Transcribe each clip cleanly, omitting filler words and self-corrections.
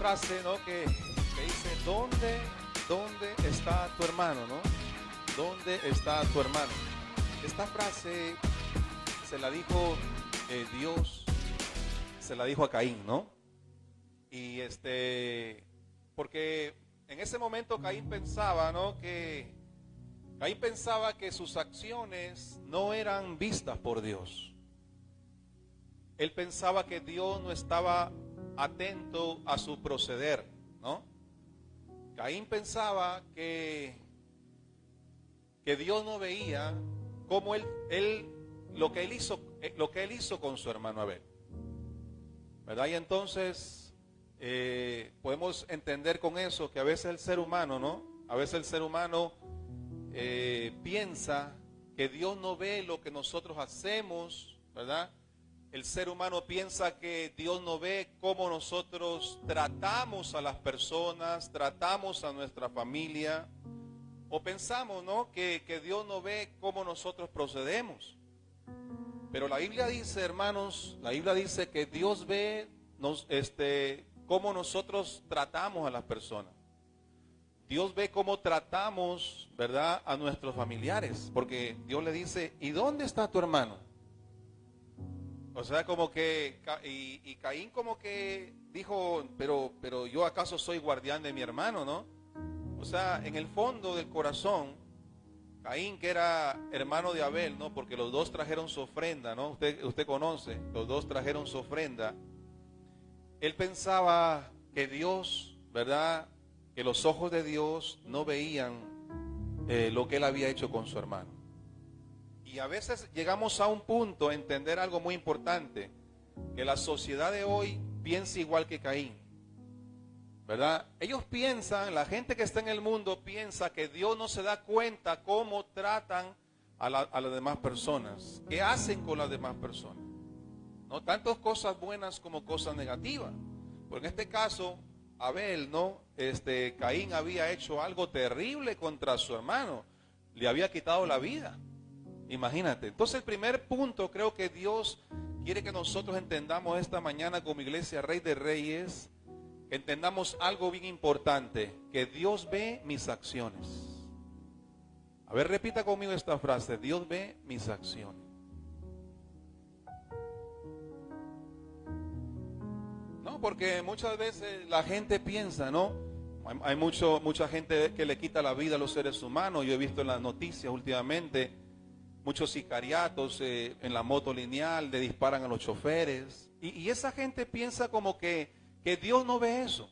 frase, ¿no? que dice, ¿dónde está tu hermano, no? ¿Dónde está tu hermano? Esta frase se la dijo Dios, se la dijo a Caín, ¿no? Y porque en ese momento Caín pensaba, ¿no? Caín pensaba que sus acciones no eran vistas por Dios. Él pensaba que Dios no estaba atento a su proceder, ¿no? Caín pensaba que Dios no veía cómo lo que él hizo con su hermano Abel, ¿verdad? Y entonces podemos entender con eso que a veces el ser humano, ¿no? A veces el ser humano piensa que Dios no ve lo que nosotros hacemos, ¿verdad? El ser humano piensa que Dios no ve cómo nosotros tratamos a las personas, tratamos a nuestra familia, o pensamos, ¿no? que Dios no ve cómo nosotros procedemos. Pero la Biblia dice, hermanos, la Biblia dice que Dios ve cómo nosotros tratamos a las personas. Dios ve cómo tratamos, ¿verdad?, a nuestros familiares, porque Dios le dice, ¿y dónde está tu hermano? O sea, como que, y Caín como que dijo, pero yo acaso soy guardián de mi hermano, ¿no? O sea, en el fondo del corazón, Caín, que era hermano de Abel, ¿no? Porque los dos trajeron su ofrenda, ¿no? Usted conoce, los dos trajeron su ofrenda. Él pensaba que Dios, ¿verdad?, que los ojos de Dios no veían lo que él había hecho con su hermano. Y a veces llegamos a un punto a entender algo muy importante, que la sociedad de hoy piensa igual que Caín, ¿verdad? Ellos piensan, la gente que está en el mundo piensa que Dios no se da cuenta cómo tratan a las demás personas, qué hacen con las demás personas, ¿no? Tanto cosas buenas como cosas negativas. Porque en este caso, Abel, ¿no? Caín había hecho algo terrible contra su hermano, le había quitado la vida. Imagínate. Entonces el primer punto creo que Dios quiere que nosotros entendamos esta mañana como iglesia Rey de Reyes, que entendamos algo bien importante, que Dios ve mis acciones. A ver, repita conmigo esta frase, Dios ve mis acciones. No, porque muchas veces la gente piensa, ¿no? Hay mucha gente que le quita la vida a los seres humanos. Yo he visto en las noticias últimamente muchos sicariatos en la moto lineal, le disparan a los choferes. Y esa gente piensa como que Dios no ve eso.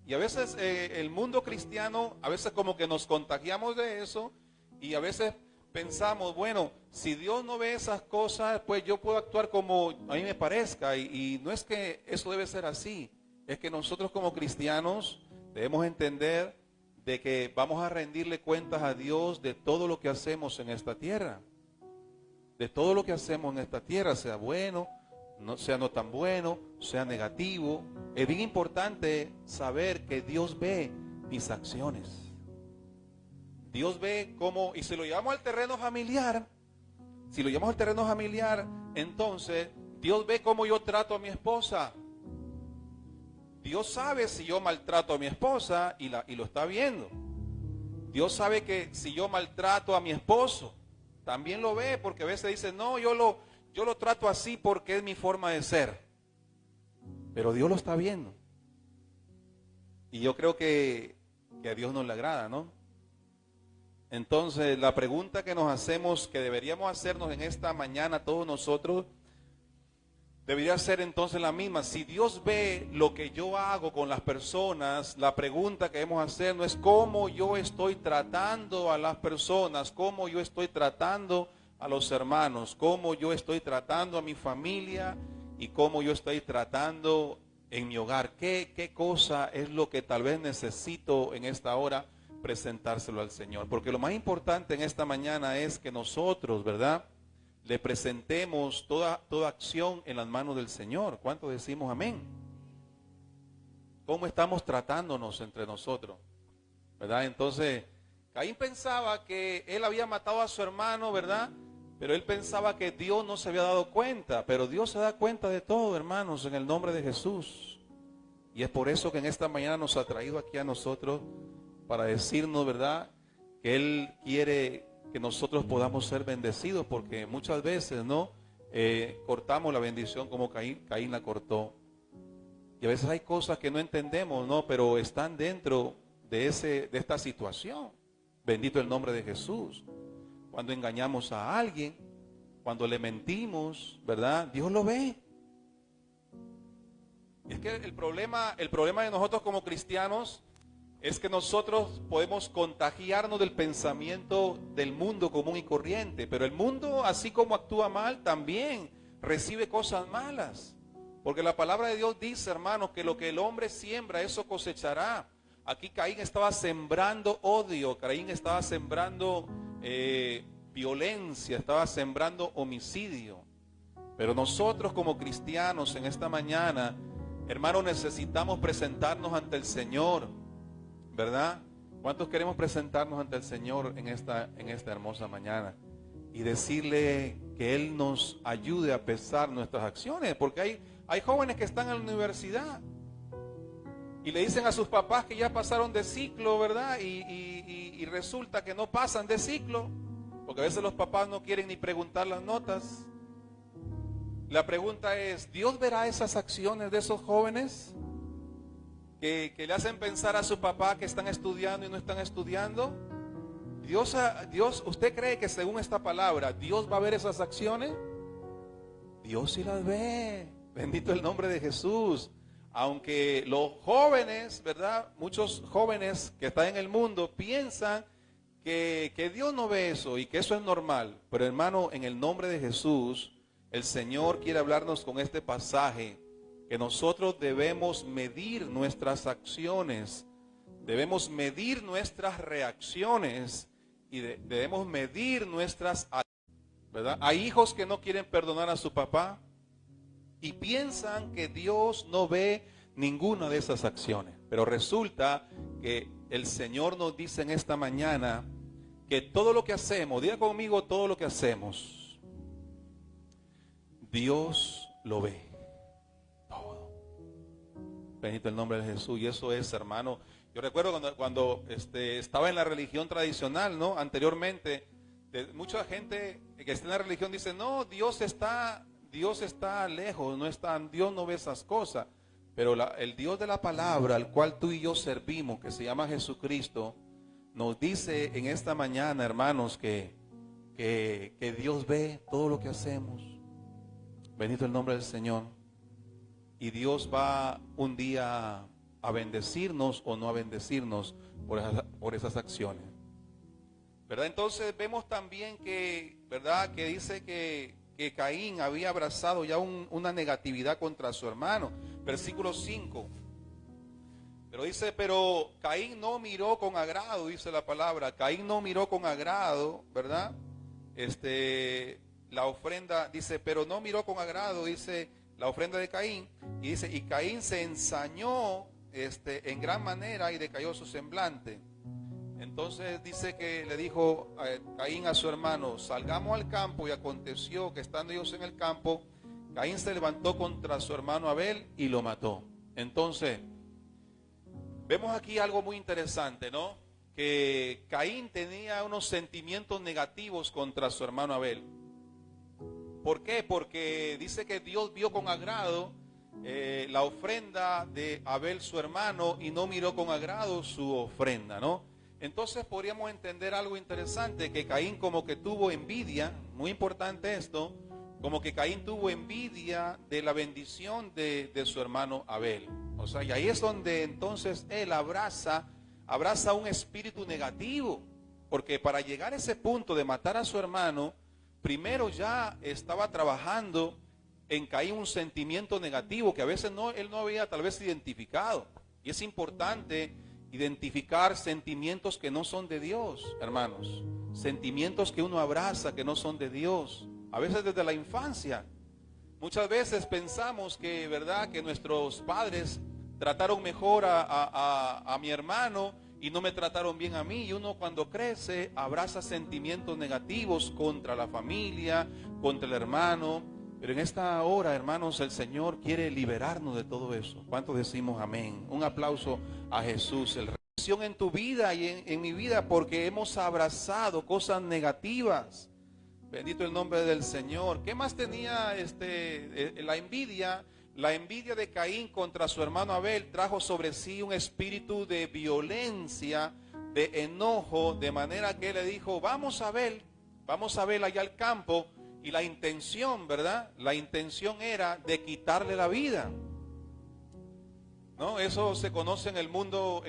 Y a veces el mundo cristiano, a veces como que nos contagiamos de eso. Y a veces pensamos, bueno, si Dios no ve esas cosas, pues yo puedo actuar como a mí me parezca. Y no es que eso debe ser así. Es que nosotros como cristianos debemos entender de que vamos a rendirle cuentas a Dios de todo lo que hacemos en esta tierra. De todo lo que hacemos en esta tierra, sea bueno, sea no tan bueno, sea negativo. Es bien importante saber que Dios ve mis acciones. Dios ve cómo, y si lo llevamos al terreno familiar, entonces Dios ve cómo yo trato a mi esposa. Dios sabe si yo maltrato a mi esposa y lo está viendo. Dios sabe que si yo maltrato a mi esposo, también lo ve, porque a veces dice, no, yo lo trato así porque es mi forma de ser. Pero Dios lo está viendo. Y yo creo que a Dios nos le agrada, ¿no? Entonces, la pregunta que nos hacemos, que deberíamos hacernos en esta mañana todos nosotros, debería ser entonces la misma. Si Dios ve lo que yo hago con las personas, la pregunta que debemos hacer no es cómo yo estoy tratando a las personas, cómo yo estoy tratando a los hermanos, cómo yo estoy tratando a mi familia y cómo yo estoy tratando en mi hogar. ¿Qué cosa es lo que tal vez necesito en esta hora presentárselo al Señor? Porque lo más importante en esta mañana es que nosotros, ¿verdad?, le presentemos toda acción en las manos del Señor. ¿Cuántos decimos amén? ¿Cómo estamos tratándonos entre nosotros? ¿Verdad? Entonces, Caín pensaba que él había matado a su hermano, ¿verdad? Pero él pensaba que Dios no se había dado cuenta. Pero Dios se da cuenta de todo, hermanos, en el nombre de Jesús. Y es por eso que en esta mañana nos ha traído aquí a nosotros para decirnos, ¿verdad?, que Él quiere que nosotros podamos ser bendecidos, porque muchas veces, ¿no?, cortamos la bendición como Caín la cortó. Y a veces hay cosas que no entendemos, ¿no?, pero están dentro de esta situación. Bendito el nombre de Jesús. Cuando engañamos a alguien, cuando le mentimos, ¿verdad?, Dios lo ve. Es que el problema de nosotros como cristianos es que nosotros podemos contagiarnos del pensamiento del mundo común y corriente, pero el mundo, así como actúa mal, también recibe cosas malas, porque la palabra de Dios dice, hermanos, que lo que el hombre siembra, eso cosechará. Aquí Caín estaba sembrando odio, Caín estaba sembrando violencia, estaba sembrando homicidio. Pero nosotros como cristianos en esta mañana, hermanos, necesitamos presentarnos ante el Señor, ¿verdad? ¿Cuántos queremos presentarnos ante el Señor en esta hermosa mañana? Y decirle que Él nos ayude a pesar nuestras acciones, porque hay jóvenes que están en la universidad y le dicen a sus papás que ya pasaron de ciclo, ¿verdad? Y resulta que no pasan de ciclo, porque a veces los papás no quieren ni preguntar las notas. La pregunta es, ¿Dios verá esas acciones de esos jóvenes que le hacen pensar a su papá que están estudiando y no están estudiando? Dios, ¿usted cree que según esta palabra, Dios va a ver esas acciones? Dios sí las ve. Bendito el nombre de Jesús. Aunque los jóvenes, ¿verdad?, muchos jóvenes que están en el mundo piensan que Dios no ve eso y que eso es normal. Pero hermano, en el nombre de Jesús, el Señor quiere hablarnos con este pasaje, que nosotros debemos medir nuestras acciones, debemos medir nuestras reacciones y debemos medir nuestras acciones, ¿verdad? Hay hijos que no quieren perdonar a su papá y piensan que Dios no ve ninguna de esas acciones. Pero resulta que el Señor nos dice en esta mañana que todo lo que hacemos, diga conmigo, todo lo que hacemos, Dios lo ve. Todo. Bendito el nombre de Jesús. Y eso es, hermano. Yo recuerdo cuando estaba en la religión tradicional, ¿no? Anteriormente, mucha gente que está en la religión dice, no, Dios está lejos, Dios no ve esas cosas. Pero el Dios de la palabra, al cual tú y yo servimos, que se llama Jesucristo, nos dice en esta mañana, hermanos, que Dios ve todo lo que hacemos. Bendito el nombre del Señor. Y Dios va un día a bendecirnos o no a bendecirnos por esas acciones, ¿verdad? Entonces vemos también que, ¿verdad?, que dice que Caín había abrazado ya una negatividad contra su hermano. Versículo 5. Pero dice, pero Caín no miró con agrado, dice la palabra. Caín no miró con agrado, ¿verdad? La ofrenda, dice, pero no miró con agrado, dice, la ofrenda de Caín. Y dice, y Caín se ensañó en gran manera y decayó su semblante. Entonces dice que le dijo Caín a su hermano, salgamos al campo, y aconteció que estando ellos en el campo, Caín se levantó contra su hermano Abel y lo mató. Entonces, vemos aquí algo muy interesante, ¿no? Que Caín tenía unos sentimientos negativos contra su hermano Abel. ¿Por qué? Porque dice que Dios vio con agrado la ofrenda de Abel su hermano y no miró con agrado su ofrenda, ¿no? Entonces podríamos entender algo interesante, que Caín como que tuvo envidia, muy importante esto, como que Caín tuvo envidia de la bendición de su hermano Abel. O sea, y ahí es donde entonces él abraza un espíritu negativo, porque para llegar a ese punto de matar a su hermano, primero ya estaba trabajando en Caín un sentimiento negativo que a veces él no había tal vez identificado. Y es importante identificar sentimientos que no son de Dios, hermanos. Sentimientos que uno abraza que no son de Dios. A veces desde la infancia. Muchas veces pensamos que, ¿verdad?, que nuestros padres trataron mejor a mi hermano y no me trataron bien a mí. Y uno cuando crece abraza sentimientos negativos contra la familia, contra el hermano. Pero en esta hora, hermanos, el Señor quiere liberarnos de todo eso. ¿Cuántos decimos amén? Un aplauso a Jesús. El reacción en tu vida y en mi vida, porque hemos abrazado cosas negativas. Bendito el nombre del Señor. ¿Qué más tenía la envidia? La envidia de Caín contra su hermano Abel trajo sobre sí un espíritu de violencia, de enojo, de manera que él le dijo, vamos Abel allá al campo. Y la intención, ¿verdad? La intención era de quitarle la vida. ¿No? Eso se conoce en el mundo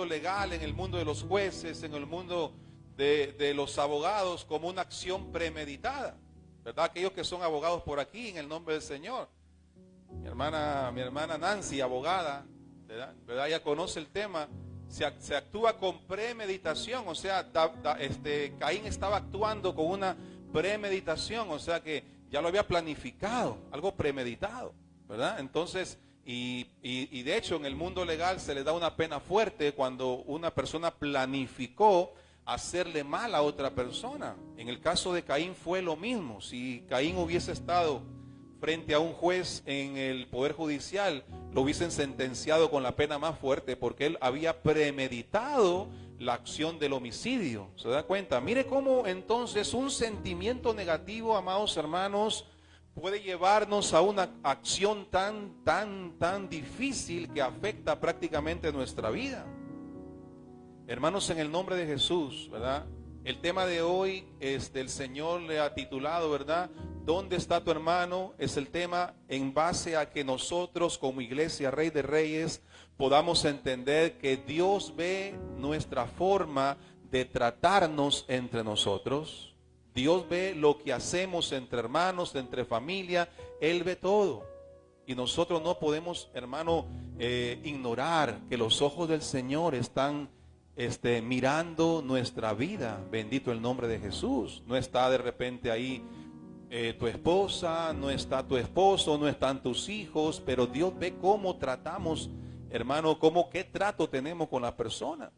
legal, en el mundo de los jueces, en el mundo de los abogados, como una acción premeditada, ¿verdad? Aquellos que son abogados por aquí, en el nombre del Señor. Mi hermana Nancy, abogada, ¿verdad? Ella conoce el tema. Se actúa con premeditación, o sea, Caín estaba actuando con una premeditación, o sea que ya lo había planificado, algo premeditado, ¿verdad? Entonces, y de hecho en el mundo legal se le da una pena fuerte cuando una persona planificó hacerle mal a otra persona. En el caso de Caín fue lo mismo. Si Caín hubiese estado frente a un juez en el Poder Judicial, lo hubiesen sentenciado con la pena más fuerte porque él había premeditado la acción del homicidio. ¿Se da cuenta? Mire cómo entonces un sentimiento negativo, amados hermanos, puede llevarnos a una acción tan difícil que afecta prácticamente nuestra vida. Hermanos, en el nombre de Jesús, ¿verdad? El tema de hoy, el Señor le ha titulado, ¿verdad? ¿Dónde está tu hermano? Es el tema en base a que nosotros como Iglesia Rey de Reyes podamos entender que Dios ve nuestra forma de tratarnos entre nosotros. Dios ve lo que hacemos entre hermanos, entre familia. Él ve todo. Y nosotros no podemos, hermano, ignorar que los ojos del Señor están mirando nuestra vida. Bendito el nombre de Jesús. No está de repente ahí tu esposa, no está tu esposo, no están tus hijos, pero Dios ve cómo tratamos, hermano, qué trato tenemos con la persona.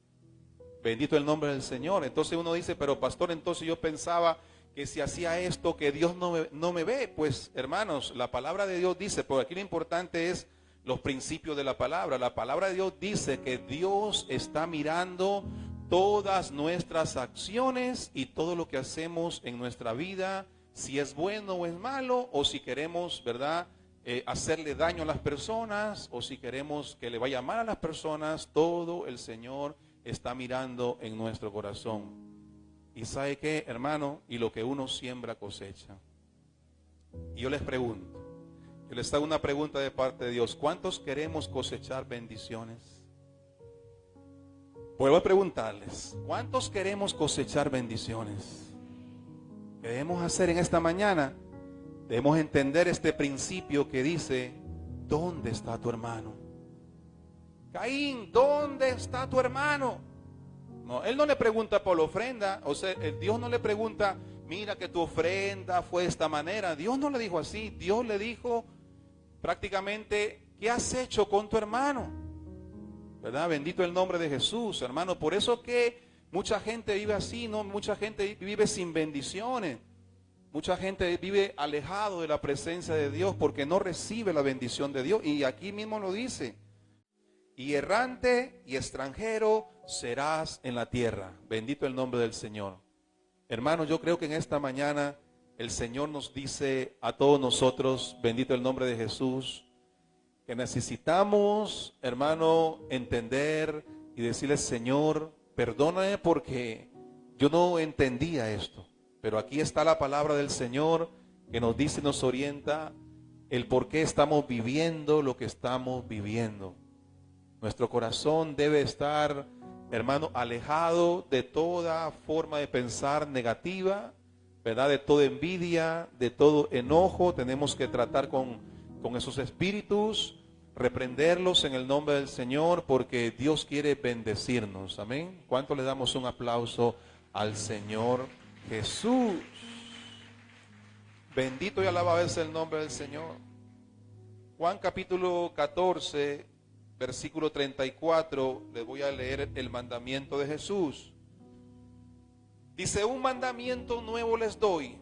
Bendito el nombre del Señor. Entonces uno dice, pero pastor, entonces yo pensaba que si hacía esto, que Dios no me ve. Pues hermanos, la palabra de Dios dice, pero aquí lo importante es los principios de la palabra. La palabra de Dios dice que Dios está mirando todas nuestras acciones y todo lo que hacemos en nuestra vida, si es bueno o es malo, o si queremos, ¿verdad?, hacerle daño a las personas, o si queremos que le vaya mal a las personas. Todo el Señor está mirando en nuestro corazón. Y ¿sabe qué, hermano? Y lo que uno siembra cosecha. Y yo les pregunto, yo les hago una pregunta de parte de Dios: ¿cuántos queremos cosechar bendiciones? Vuelvo a preguntarles, ¿cuántos queremos cosechar bendiciones? ¿Qué debemos hacer en esta mañana? Debemos entender este principio que dice, ¿dónde está tu hermano? Caín, ¿dónde está tu hermano? No, él no le pregunta por la ofrenda. O sea, Dios no le pregunta, mira que tu ofrenda fue de esta manera. Dios no le dijo así. Dios le dijo prácticamente, ¿qué has hecho con tu hermano? ¿Verdad? Bendito el nombre de Jesús, hermano. Por eso que mucha gente vive así, ¿no? Mucha gente vive sin bendiciones. Mucha gente vive alejado de la presencia de Dios porque no recibe la bendición de Dios. Y aquí mismo lo dice: y errante y extranjero serás en la tierra. Bendito el nombre del Señor. Hermanos, yo creo que en esta mañana el Señor nos dice a todos nosotros, bendito el nombre de Jesús, que necesitamos, hermano, entender y decirle: Señor, perdóname porque yo no entendía esto. Pero aquí está la palabra del Señor que nos dice y nos orienta el por qué estamos viviendo lo que estamos viviendo. Nuestro corazón debe estar, hermano, alejado de toda forma de pensar negativa, ¿verdad? De toda envidia, de todo enojo. Tenemos que tratar con esos espíritus, reprenderlos en el nombre del Señor, porque Dios quiere bendecirnos. Amén. ¿Cuánto le damos un aplauso al Señor Jesús? Bendito y alabado es el nombre del Señor. Juan capítulo 14, versículo 34, les voy a leer el mandamiento de Jesús. Dice: un mandamiento nuevo les doy,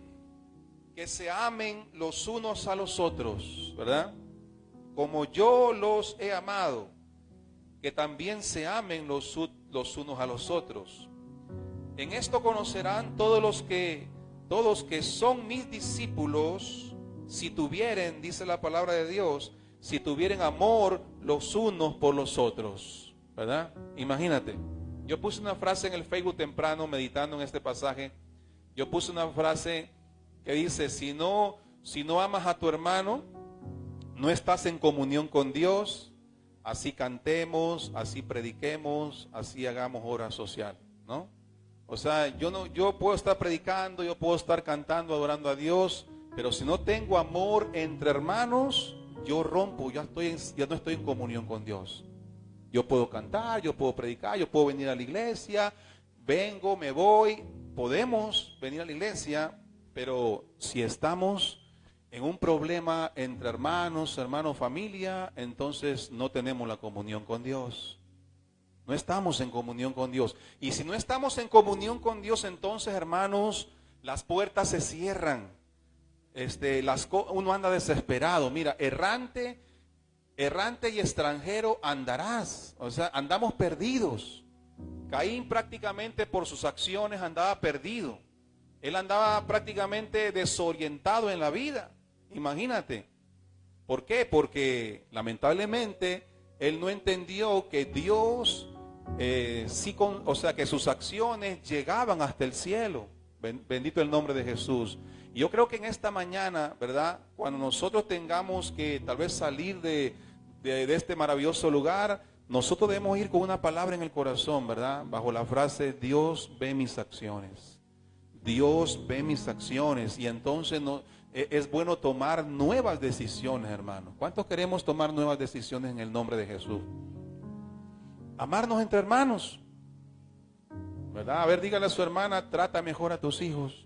que se amen los unos a los otros, ¿verdad? Como yo los he amado, que también se amen los unos a los otros. En esto conocerán todos que son mis discípulos, si tuvieren, dice la palabra de Dios, si tuvieren amor los unos por los otros, ¿verdad? Imagínate, yo puse una frase en el Facebook temprano meditando en este pasaje. Yo puse una frase que dice, si no amas a tu hermano, no estás en comunión con Dios. Así cantemos, así prediquemos, así hagamos hora social, ¿no? O sea, yo puedo estar predicando, yo puedo estar cantando, adorando a Dios, pero si no tengo amor entre hermanos, yo rompo, ya no estoy en comunión con Dios. Yo puedo cantar, yo puedo predicar, yo puedo venir a la iglesia, vengo, me voy, podemos venir a la iglesia, pero si estamos en un problema entre hermanos, familia, entonces no tenemos la comunión con Dios. No estamos en comunión con Dios. Y si no estamos en comunión con Dios, entonces, hermanos, las puertas se cierran. Uno anda desesperado. Mira, errante y extranjero andarás. O sea, andamos perdidos. Caín prácticamente por sus acciones andaba perdido. Él andaba prácticamente desorientado en la vida. Imagínate. ¿Por qué? Porque lamentablemente él no entendió que Dios, que sus acciones llegaban hasta el cielo. Bendito el nombre de Jesús. Y yo creo que en esta mañana, ¿verdad? Cuando nosotros tengamos que tal vez salir de este maravilloso lugar, nosotros debemos ir con una palabra en el corazón, ¿verdad? Bajo la frase, Dios ve mis acciones. Dios ve mis acciones. Y entonces es bueno tomar nuevas decisiones, hermano. ¿Cuántos queremos tomar nuevas decisiones en el nombre de Jesús? Amarnos entre hermanos, ¿verdad? A ver, dígale a su hermana, trata mejor a tus hijos.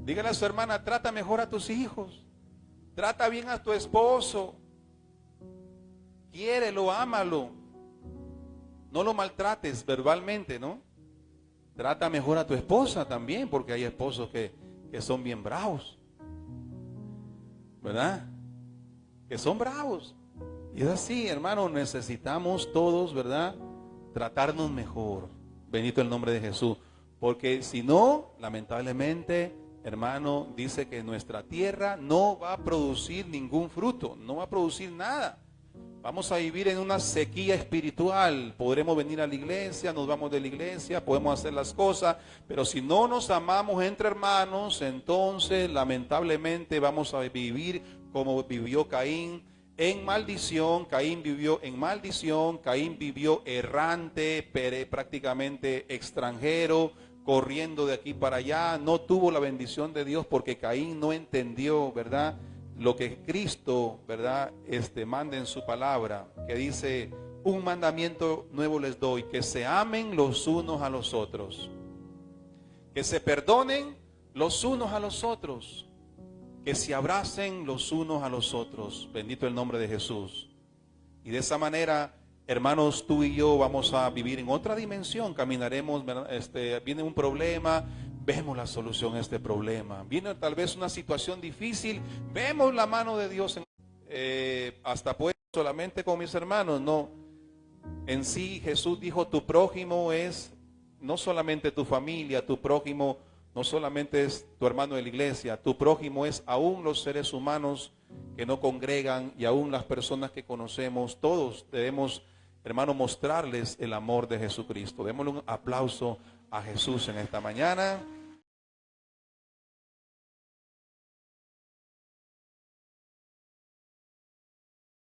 Dígale a su hermana, trata mejor a tus hijos. Trata bien a tu esposo. Quiérelo, ámalo. No lo maltrates verbalmente, ¿no? Trata mejor a tu esposa también, porque hay esposos que son bien bravos, ¿verdad? Que son bravos. Y es así, hermano, necesitamos todos, ¿verdad? Tratarnos mejor. Bendito el nombre de Jesús. Porque si no, lamentablemente, hermano, dice que nuestra tierra no va a producir ningún fruto, no va a producir nada. Vamos a vivir en una sequía espiritual. Podremos venir a la iglesia, nos vamos de la iglesia, podemos hacer las cosas, pero si no nos amamos entre hermanos, entonces lamentablemente vamos a vivir como vivió Caín, en maldición. Caín vivió en maldición, Caín vivió errante, prácticamente extranjero, corriendo de aquí para allá. No tuvo la bendición de Dios porque Caín no entendió, ¿verdad?, lo que Cristo, ¿verdad?, manda en su palabra, que dice, un mandamiento nuevo les doy, que se amen los unos a los otros, que se perdonen los unos a los otros, que se abracen los unos a los otros. Bendito el nombre de Jesús. Y de esa manera, hermanos, tú y yo vamos a vivir en otra dimensión. Caminaremos, viene un problema, vemos la solución a este problema. Viene tal vez una situación difícil, vemos la mano de Dios. Hasta pues solamente con mis hermanos, no. En sí Jesús dijo, tu prójimo es no solamente tu familia, tu prójimo no solamente es tu hermano de la iglesia, tu prójimo es aún los seres humanos que no congregan y aún las personas que conocemos. Todos debemos, hermano, mostrarles el amor de Jesucristo. Démosle un aplauso a Jesús en esta mañana.